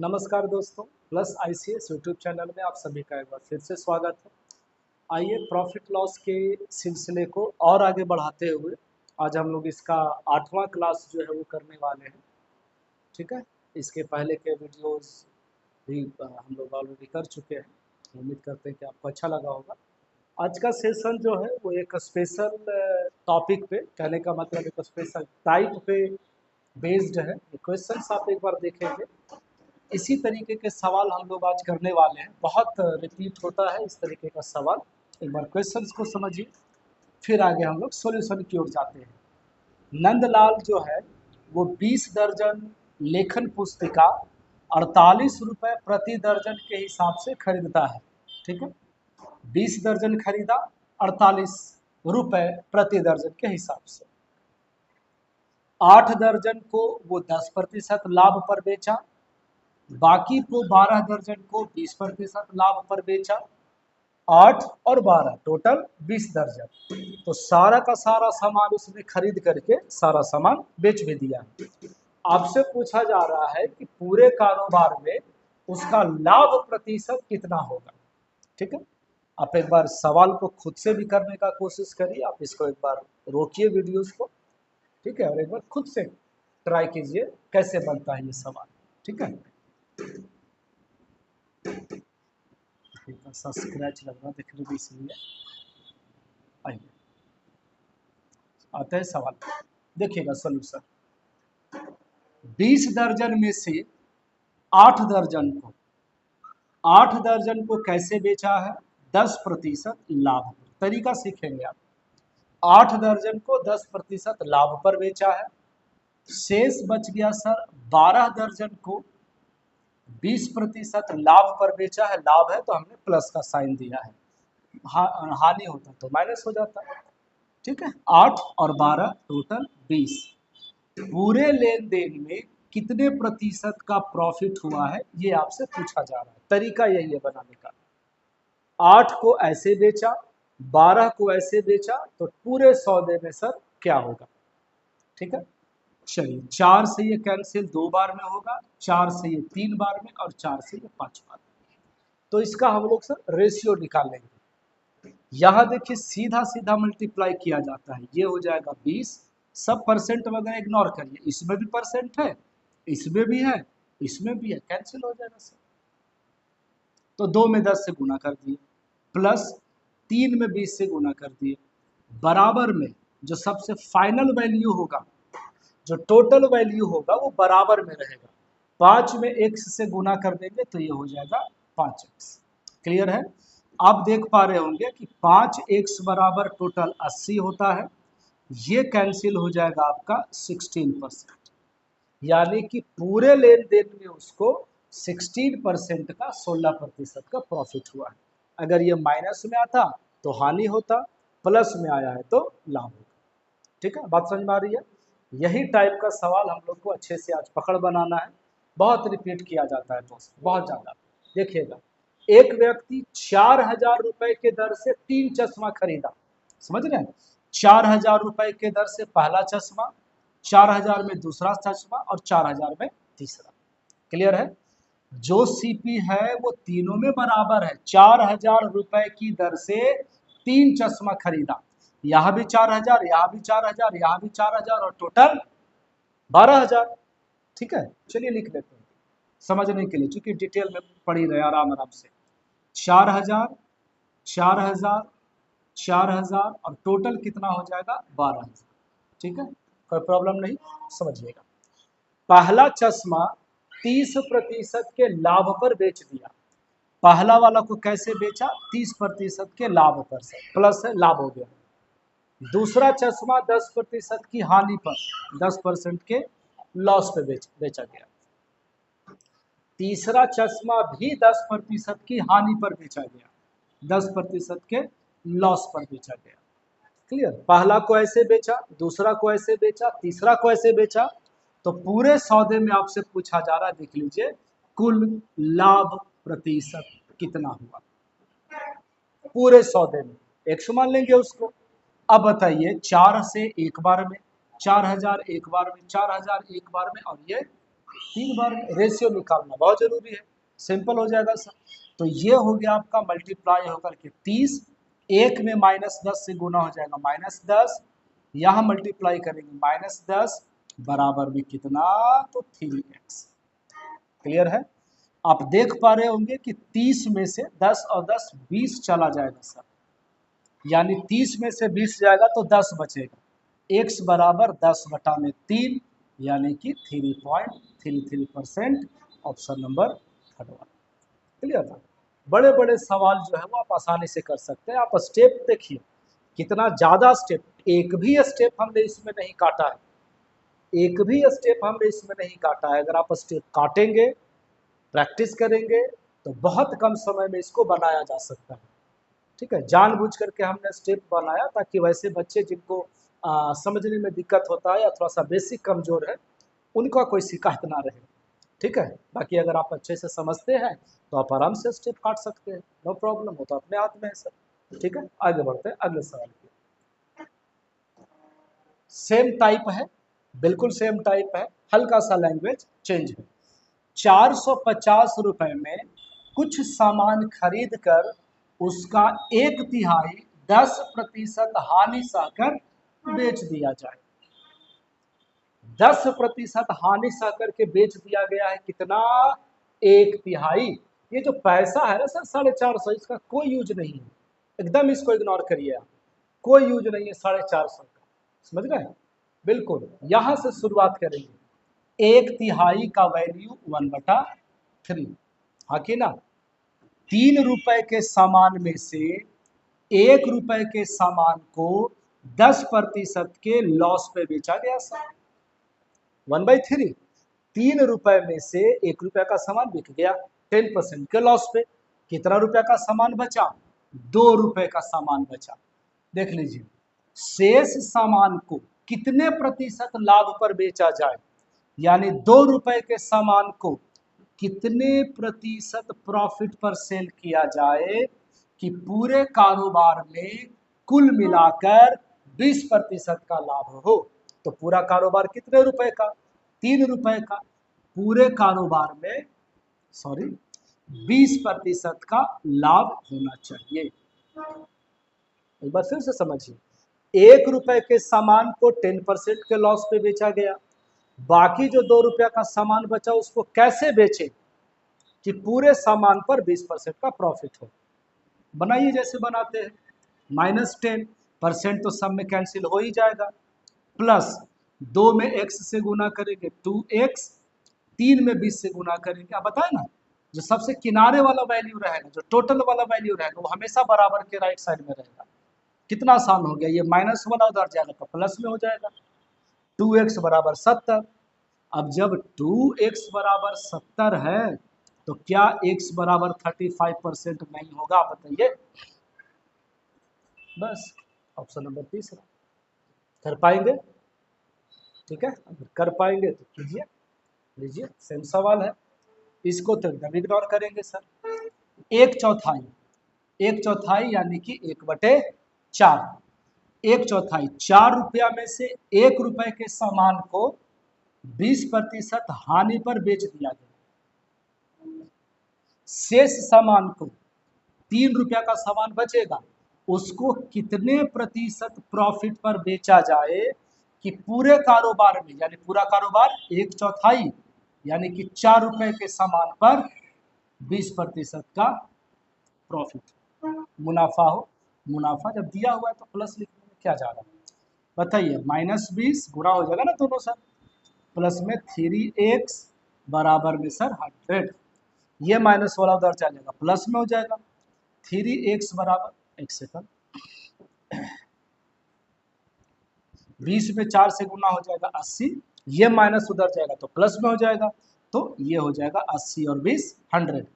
नमस्कार दोस्तों, plus ICS YouTube channel में आप सभी का एक बार फिर से स्वागत है। आइए प्रॉफिट लॉस के सिलसिले को और आगे बढ़ाते हुए आज हम लोग इसका 8वां क्लास जो है वो करने वाले हैं। ठीक है, इसके पहले के वीडियोस भी हम लोग ऑलरेडी कर चुके हैं। उम्मीद करते हैं कि आपको अच्छा लगा होगा। आज का सेशन जो है वो एक स्पेशल टॉपिक पे, कहने का मतलब एक स्पेशल टाइप पे बेस्ड है। क्वेश्चंस आप एक बार देखेंगे, इसी तरीके के सवाल हम लोग आज करने वाले हैं। बहुत रिपीट होता है इस तरीके का सवाल। एक बार क्वेश्चंस को समझिए, फिर आगे हम लोग सॉल्यूशन की ओर जाते हैं। नंदलाल जो है वो 20 दर्जन लेखन पुस्तिका 48 रुपए प्रति दर्जन के हिसाब से खरीदता है। ठीक है, 20 दर्जन खरीदा, 48 रुपए प्रति दर्जन के हिसाब से। 8 दर्जन को वो 10% लाभ पर बेचा, बाकी को 12 दर्जन को 20% लाभ पर बेचा। 8 और 12 टोटल 20 दर्जन। तो सारा का सारा सामान उसने खरीद करके सारा सामान बेच भी दिया। आपसे पूछा जा रहा है कि पूरे कारोबार में उसका लाभ प्रतिशत कितना होगा। ठीक है, आप एक बार सवाल को खुद से भी करने का कोशिश करिए। आप इसको एक बार रोकिए वीडियोस को, ठीक है, और एक बार खुद से ट्राई कीजिए कैसे बनता है ये सवाल। ठीक है, सा स्क्रैच लग रहा देखने में, इसलिए आइए आते हैं सवाल। देखिएगा सॉल्यूशन। 20 दर्जन में से 8 दर्जन को 8 दर्जन को कैसे बेचा है? 10% लाभ पर। तरीका सीखेंगे आप। 8 दर्जन को 10% लाभ पर बेचा है। शेष बच गया सर 12 दर्जन को 20% लाभ पर बेचा है। लाभ है तो हमने प्लस का साइन दिया है, हानि होता तो माइनस हो जाता। ठीक है, 8 और 12 टोटल 20। पूरे लेन देन में कितने प्रतिशत का प्रॉफिट हुआ है ये आपसे पूछा जा रहा है। तरीका यही है बनाने का। 8 को ऐसे बेचा, 12 को ऐसे बेचा, तो पूरे सौदे में सर क्या होगा? ठीक है, चलिए 4 से ये कैंसिल 2 बार में होगा, 4 से ये 3 बार में, और 4 से ये 5 बार में। तो इसका हम लोग सर रेशियो निकालेंगे। यहाँ देखिए सीधा सीधा मल्टीप्लाई किया जाता है। ये हो जाएगा 20, सब परसेंट वगैरह इग्नोर करिए। इसमें भी परसेंट है, इसमें भी है, इसमें भी है, कैंसिल हो जाएगा सर। तो 2 में 10 से गुना कर दिए, प्लस 3 में 20 से गुना कर दिए, बराबर में जो सबसे फाइनल वैल्यू होगा, जो टोटल वैल्यू होगा वो बराबर में रहेगा। 5 में x से गुना कर देंगे तो ये हो जाएगा 5x। क्लियर है? आप देख पा रहे होंगे कि 5x बराबर टोटल 80 होता है। ये कैंसिल हो जाएगा आपका 16%, यानी कि पूरे लेन देन में उसको 16% का 16% का प्रॉफिट हुआ है। अगर ये माइनस में आता तो हानि होता, प्लस में आया है तो लाभ होगा। ठीक है, बात समझ में आ रही है? यही टाइप का सवाल हम लोग को अच्छे से आज पकड़ बनाना है। बहुत रिपीट किया जाता है दोस्त, बहुत ज्यादा। देखिएगा, एक व्यक्ति 4000 रुपए के दर से 3 चश्मा खरीदा। समझ रहे हैं? 4000 रुपए के दर से पहला चश्मा, 4000 में दूसरा चश्मा, और 4000 में तीसरा। क्लियर है? जो सीपी है वो तीनों में बराबर है। 4000 रुपए की दर से 3 चश्मा खरीदा, यहाँ भी 4000, यहाँ भी 4000, यहाँ भी 4000, और टोटल 12000। ठीक है, चलिए लिख लेते हैं समझने के लिए, क्योंकि डिटेल में पढ़ी रहे आराम आराम से। 4000, 4000, 4000, और टोटल कितना हो जाएगा? 12000। ठीक है, कोई प्रॉब्लम नहीं, समझिएगा। पहला चश्मा 30% के लाभ पर बेच दिया। पहला वाला को कैसे बेचा? 30% के लाभ पर से, प्लस है, लाभ हो गया। दूसरा चश्मा 10% की हानि पर, 10% के लॉस पे बेचा गया। तीसरा चश्मा भी 10% की हानि पर बेचा गया, 10% के लॉस पर बेचा गया। क्लियर? पहला को ऐसे बेचा, दूसरा को ऐसे बेचा, तीसरा को ऐसे बेचा। तो पूरे सौदे में आपसे पूछा जा रहा है, देख लीजिए, कुल लाभ प्रतिशत कितना हुआ पूरे सौदे में। 100 मान लेंगे उसको। अब बताइए, 4 से एक बार में, 4000 एक बार में, 4000 एक बार में, और ये 3 बार रेशियो निकालना बहुत जरूरी है, सिंपल हो जाएगा सर। तो ये हो गया आपका मल्टीप्लाई होकर के 30, एक में -10 से गुना हो जाएगा -10, यहाँ मल्टीप्लाई करेंगे -10 बराबर में कितना, तो 3x। क्लियर है? आप देख पा रहे होंगे कि 30 में से 10 और 10 20 चला जाएगा सर, यानी 30 में से 20 जाएगा तो 10 बचेगा, x बराबर 10/3 यानी कि 3.33%, ऑप्शन नंबर 3 वाला। क्लियर था? बड़े बड़े सवाल जो है वो आप आसानी से कर सकते हैं। आप स्टेप देखिए कितना ज़्यादा स्टेप, एक भी स्टेप हमने इसमें नहीं काटा है, एक भी स्टेप हमने इसमें नहीं काटा है। अगर आप स्टेप काटेंगे, प्रैक्टिस करेंगे, तो बहुत कम समय में इसको बनाया जा सकता है। ठीक है, जानबूझ करके हमने स्टेप बनाया ताकि वैसे बच्चे जिनको समझने में दिक्कत होता है या थोड़ा सा बेसिक कमजोर है, उनका कोई शिकायत ना रहे। ठीक है, बाकी अगर आप अच्छे से समझते हैं तो आप आराम से स्टेप काट सकते हैं, नो प्रॉब्लम, हो तो अपने हाथ में है सर। ठीक है, आगे बढ़ते हैं अगले सवाल की। सेम टाइप है, बिल्कुल सेम टाइप है, हल्का सा लैंग्वेज चेंज है। 450 रुपए में कुछ सामान खरीद कर उसका 1/3 10% हानि सहकर बेच दिया जाए। 10% हानि सहकर के बेच दिया गया है, कितना, 1/3। ये जो पैसा है ना सर 450, इसका कोई यूज नहीं है, एकदम इसको इग्नोर करिए आप, कोई यूज नहीं है 450 का, समझ गए? बिल्कुल, यहां से शुरुआत करेंगे। 1/3 का वैल्यू 1/3, हाँ कि ना? 3 रुपए के सामान में से 1 रुपए के सामान को 10% के लॉस पे बेचा गया सर। 1/3, 3 रुपए में से 1 रुपए का सामान बिक गया 10% के लॉस पे, कितना रुपए का सामान बचा, 2 रुपए का सामान बचा। देख लीजिए, शेष सामान को कितने प्रतिशत लाभ पर बेचा जाए, यानी 2 रुपए के सामान को कितने प्रतिशत प्रॉफिट पर सेल किया जाए कि पूरे कारोबार में कुल मिलाकर 20% का लाभ हो। तो पूरा कारोबार कितने रुपए का, 3 रुपए का, पूरे कारोबार में 20% का लाभ होना चाहिए। एक बार फिर से समझिए, 1 रुपए के सामान को 10% के लॉस पे बेचा गया, बाकी जो 2 रुपया का सामान बचा उसको कैसे बेचे कि पूरे सामान पर 20% का प्रॉफिट हो। बनाइए जैसे बनाते हैं, -10% तो सब में कैंसिल हो ही जाएगा, प्लस 2 में x से गुना करेंगे 2x, 3 में 20 से गुना करेंगे। अब बताए ना, जो सबसे किनारे वाला वैल्यू रहेगा, जो टोटल वाला वैल्यू रहेगा, वो हमेशा बराबर के राइट साइड में रहेगा। कितना आसान हो गया, ये माइनस वाला उधर जाएगा तो प्लस में हो जाएगा, 2x बराबर 70। अब जब 2x बराबर 70 है तो क्या x बराबर 35% नहीं होगा, बताइए? बस, ऑप्शन नंबर 3 कर पाएंगे? ठीक है, अगर कर पाएंगे तो कीजिए, लीजिए सेम सवाल है, इसको तो एकदम इग्नोर करेंगे सर। 1/4, 1/4 यानी कि 1/4, 1/4, 4 रुपया में से 1 रुपए के सामान को 20% हानि पर बेच दिया गया, शेष सामान को 3 रुपया का सामान बचेगा, उसको कितने प्रतिशत प्रॉफिट पर बेचा जाए कि पूरे कारोबार में, यानी पूरा कारोबार 1/4 यानी कि 4 रुपए के सामान पर 20% का प्रॉफिट, मुनाफा हो। मुनाफा जब दिया हुआ है तो प्लस लिखने में क्या जा रहा है, बताइए? -20 गुणा हो जाएगा ना दोनों सर, प्लस में 3x बराबर में सर 100, ये माइनस वाला उधर चलेगा प्लस में हो जाएगा, 3x बराबर, एक सेकंड, 20 में 4 से गुना हो जाएगा 80, ये माइनस उधर जाएगा तो प्लस में हो जाएगा, तो ये हो जाएगा 80 और 20 100,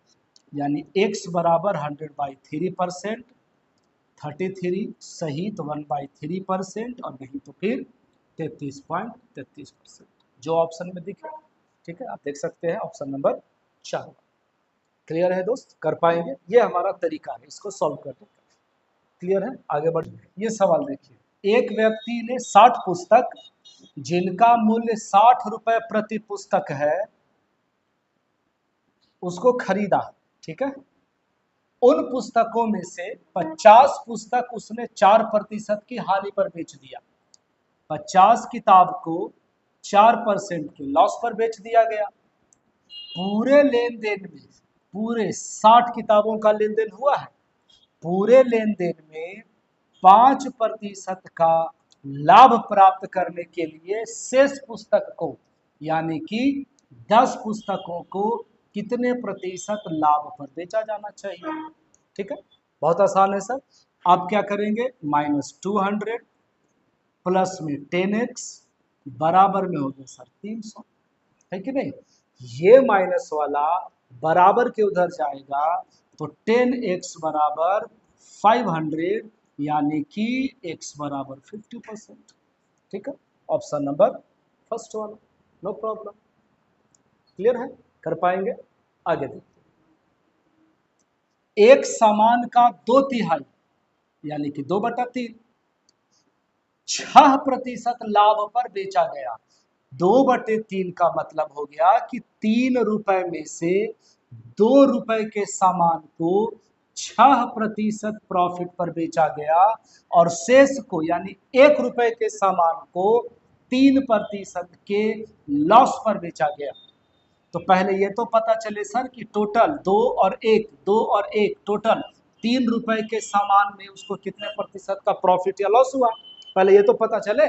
यानी x बराबर 100/3%, 33 सही तो 1/3% और नहीं तो फिर 33.33%, जो ऑप्शन में दिखे। ठीक है, आप देख सकते हैं ऑप्शन नंबर 4। क्लियर है दोस्त? कर पाएंगे, ये हमारा तरीका है इसको सॉल्व करने का। क्लियर है? आगे बढ़, ये सवाल देखिए, एक व्यक्ति ने 60 पुस्तक जिनका मूल्य 60 रुपए प्रति पुस्तक है उसको खरीदा, ठीक है। उन पुस्तकों में से 50 पुस्तक उसने 4% की हानि पर बेच दिया। 50 किताब को 4% के लॉस पर बेच दिया गया। पूरे लेन देन में, पूरे 60 किताबों का लेन देन हुआ है, पूरे लेन देन में 5% का लाभ प्राप्त करने के लिए शेष पुस्तक को, यानी कि 10 पुस्तकों को कितने प्रतिशत लाभ पर बेचा जाना चाहिए। ठीक है, बहुत आसान है सर। आप क्या करेंगे, -200 प्लस में 10x बराबर में हो गया सर 300, है कि नहीं। ये माइनस वाला बराबर के उधर जाएगा तो 10x बराबर 500, यानी कि x बराबर 50%। ठीक है, ऑप्शन नंबर फर्स्ट वाला, नो प्रॉब्लम। क्लियर है, कर पाएंगे। आगे देखिए, एक सामान का 2/3 यानी कि 2/3 6% लाभ पर बेचा गया। 2/3 का मतलब हो गया कि 3 रुपए में से 2 रुपए के सामान को 6% प्रॉफिट पर बेचा गया और शेष को यानी 1 रुपए के सामान को 3% के लॉस पर बेचा गया। तो पहले ये तो पता चले सर कि टोटल 2 और 1 टोटल 3 रुपए के सामान में उसको कितने प्रतिशत का प्रॉफिट या लॉस हुआ, पहले ये तो पता चले।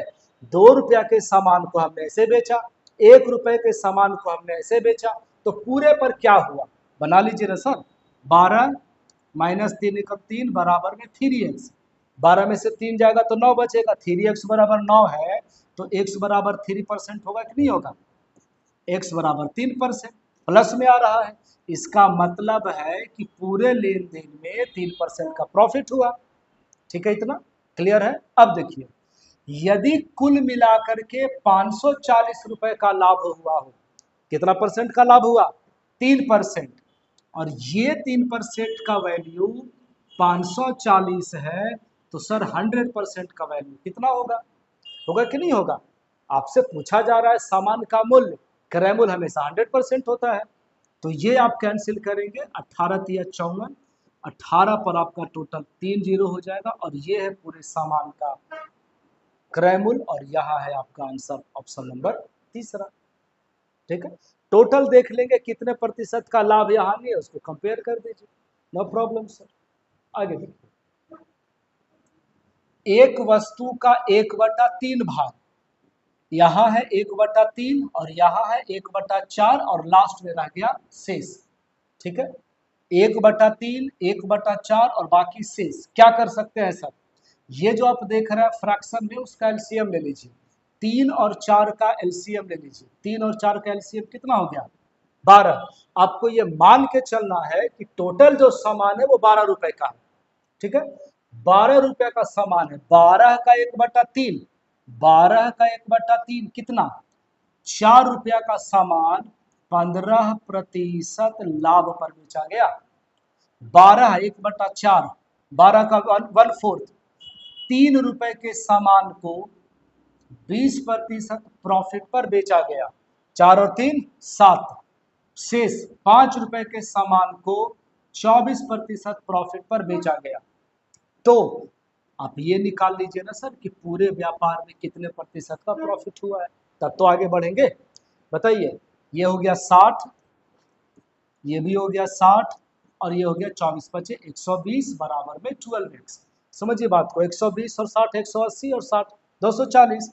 2 रुपया के सामान को हमने ऐसे बेचा, 1 रुपए के सामान को हमने ऐसे बेचा, तो पूरे पर क्या हुआ बना लीजिए ना सर। 12 - 3 × 3 बराबर में 3x, 12 में से 3 जाएगा तो 9 बचेगा, 3x बराबर 9 है तो x बराबर 3% होगा कि नहीं होगा, x बराबर 3% प्लस में आ रहा है। इसका मतलब है कि पूरे लेन देन में 3% का प्रॉफिट हुआ। ठीक है, इतना क्लियर है। अब देखिए, यदि कुल मिलाकर के 540 रुपए का लाभ हुआ हो, कितना परसेंट का लाभ हुआ, 3%, और ये 3% का वैल्यू 540 है, तो सर 100% का वैल्यू कितना होगा, होगा कि नहीं होगा। आपसे पूछा जा रहा है सामान का मूल्य, क्रय मूल्य हमेशा 100% होता है। तो ये आप कैंसिल करेंगे, 18 × 54, 18 पर आपका टोटल 3 जीरो हो जाएगा, और ये है पूरे सामान का क्रय मूल्य, और यहाँ है आपका आंसर ऑप्शन नंबर तीसरा। ठीक है, टोटल देख लेंगे कितने प्रतिशत का लाभ या हानि है, उसको कंपेयर कर दीजिए, नो प्रॉब्लम सर। आगे देखिए, एक वस्तु का 1/3 भाग, यहाँ है 1/3 और यहाँ है 1/4 और लास्ट में रह गया शेष। ठीक है, 1/3, 1/4 और बाकी शेष। क्या कर सकते हैं सर, ये जो आप देख रहे हैं फ्रैक्शन में, उसका एलसीएम ले लीजिए। 3 और 4 का एलसीएम ले लीजिए, 3 और 4 का एलसीएम कितना हो गया, 12। आपको ये मान के चलना है कि टोटल जो सामान है वो 12 रुपए का है। ठीक है, 12 रुपए का सामान है, 12 का 1/3, 12 का 1/3 कितना, 4 रुपया का सामान 15% लाभ पर बेचा गया। 12 1/4, 12 का 1/4, 3 रुपए के सामान को 20% प्रॉफिट पर बेचा गया, 4 और 3 7, शेष 5 रुपए के सामान को 24% प्रॉफिट पर बेचा गया। तो आप ये निकाल लीजिए ना सर कि पूरे व्यापार में कितने प्रतिशत का प्रॉफिट हुआ है, तब तो आगे बढ़ेंगे। बताइए, ये हो गया 60, ये भी हो गया 60, और ये हो गया 24 बचे 120 बराबर में 12x। समझिए बात को, 120 और 60 180 और 60 240,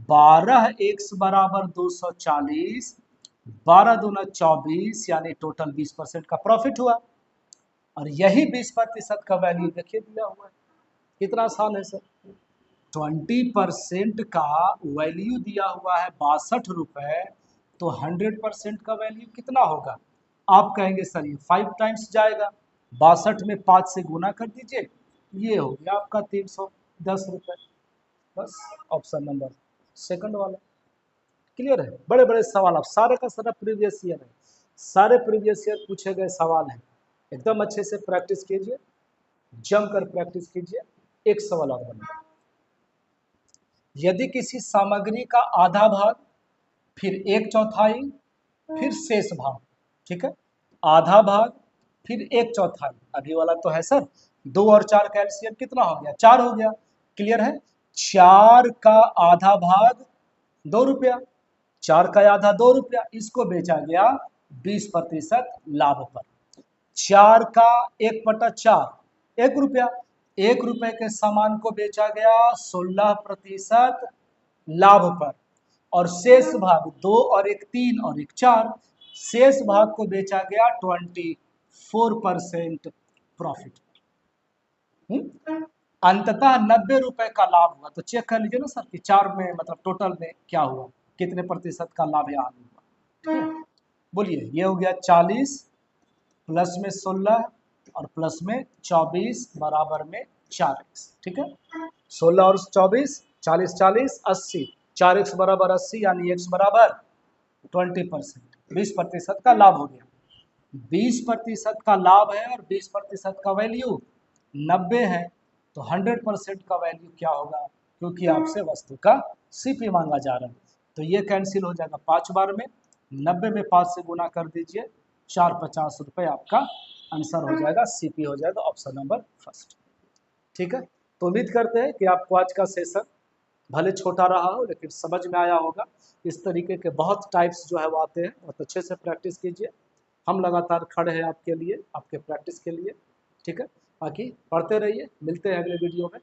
12x बराबर 240, 12 दूना 24, यानी टोटल 20% का प्रॉफिट हुआ। और यही 20% का वैल्यू देखिए दिया हुआ है, कितना आसान है सर। 20% का वैल्यू दिया हुआ है 62 रुपए, तो 100% का वैल्यू कितना होगा। आप कहेंगे सर ये 5 टाइम्स जाएगा, 62 में 5 से गुना कर दीजिए, ये हो गया आपका 310 रुपए। बस ऑप्शन नंबर सेकंड वाला क्लियर है। बड़े बड़े सवाल, आप सारे का सारा प्रीवियस ईयर है, सारे प्रीवियस ईयर पूछे गए सवाल हैं, एकदम अच्छे से प्रैक्टिस कीजिए, जमकर प्रैक्टिस कीजिए। एक सवाल और बना, यदि किसी सामग्री का आधा भाग, फिर 1/4, फिर शेष भाग, ठीक है, आधा भाग, फिर एक चौथाई, अभी वाला तो है सर, 2 और 4 का एलसीएम कितना हो गया, 4 हो गया, क्लियर है। 4 का आधा भाग 2 रुपया, 4 का आधा 2 रुपया, इसको बेचा गया 20% लाभ पर। 4 का 1/4 1 रुपया, 1 रुपए के सामान को बेचा गया 16% लाभ पर, और शेष भाग 2 और 1 3 और 1 4, शेष भाग को बेचा गया 24% प्रॉफिट। अंततः 90 रुपए का लाभ हुआ। तो चेक कर लीजिए ना सर कि 4 में मतलब टोटल में क्या हुआ, कितने प्रतिशत का लाभ यहाँ हुआ। बोलिए, ये हो गया 40 प्लस में 16 और प्लस में 24 बराबर में 4x, ठीक है। 16 और 24, 40 40 80, 4x बराबर 80, यानी x बराबर 20%, 20% का लाभ हो गया। 20% का लाभ है और 20% का वैल्यू 90 है, तो 100% का वैल्यू क्या होगा, क्योंकि आपसे वस्तु का सीपी मांगा जा रहा है। तो ये कैंसिल हो जाएगा 5 बार में, 90 में 5 से गुना कर दीजिए, 450 रुपये आपका आंसर हो जाएगा, सीपी हो जाएगा ऑप्शन नंबर फर्स्ट, ठीक है। तो उम्मीद करते हैं कि आपको आज का सेशन भले छोटा रहा हो लेकिन समझ में आया होगा। इस तरीके के बहुत टाइप्स जो है वो आते हैं, बहुत अच्छे से प्रैक्टिस कीजिए। हम लगातार खड़े हैं आपके लिए, आपके प्रैक्टिस के लिए, ठीक है। बाकी पढ़ते रहिए, मिलते हैं अगले वीडियो में।